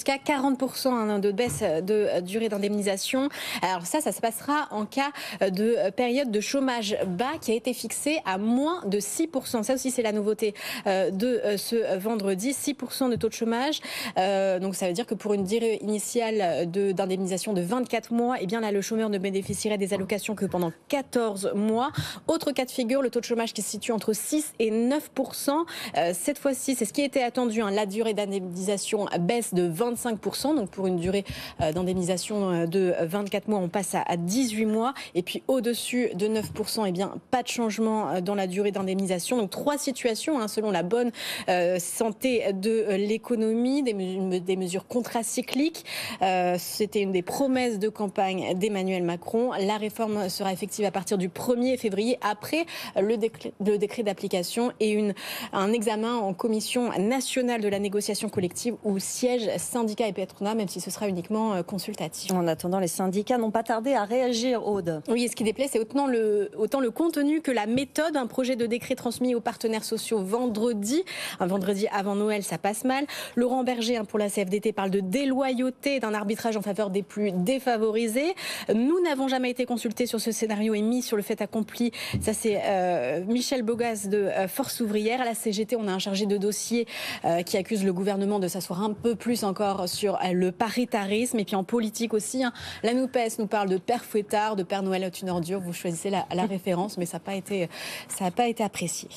jusqu'à 40% de baisse de durée d'indemnisation. Alors ça se passera en cas de période de chômage bas qui a été fixée à moins de 6%. Ça aussi, c'est la nouveauté de ce vendredi, 6% de taux de chômage. Donc ça veut dire que pour une durée initiale d'indemnisation de 24 mois, eh bien là, le chômeur ne bénéficierait des allocations que pendant 14 mois. Autre cas de figure, le taux de chômage qui se situe entre 6 et 9%. Cette fois-ci, c'est ce qui était attendu. La durée d'indemnisation baisse de 25%. Donc pour une durée d'indemnisation de 24 mois, on passe à 18 mois. Et puis au-dessus de 9%, eh bien pas de changement dans la durée d'indemnisation. Donc trois situations selon la bonne santé de l'économie, des mesures contracycliques. C'était une des promesses de campagne d'Emmanuel Macron. La réforme sera effective à partir du 1er février, après le décret d'application et un examen en commission nationale de la négociation collective où siègent syndicats et patronat, même si ce sera uniquement consultatif. En attendant, les syndicats n'ont pas tardé à réagir, Aude. Oui, ce qui déplaît, c'est autant le contenu que la méthode. Un projet de décret transmis aux partenaires sociaux vendredi. Un vendredi avant Noël, ça passe mal. Laurent Berger, pour la CFDT, parle de déloyauté, d'un arbitrage en faveur des plus défavorisés. Nous n'avons jamais été consultés sur ce scénario et mis sur le fait accompli. Ça, c'est Michel Bogas de Force ouvrière. À la CGT, on a un chargé de dossier qui accuse le gouvernement de s'asseoir un peu plus encore sur le paritarisme. Et puis en politique aussi, la NUPES nous parle de père fouettard, de Père Noël est une ordure. Vous choisissez la référence, mais ça n'a pas été apprécié.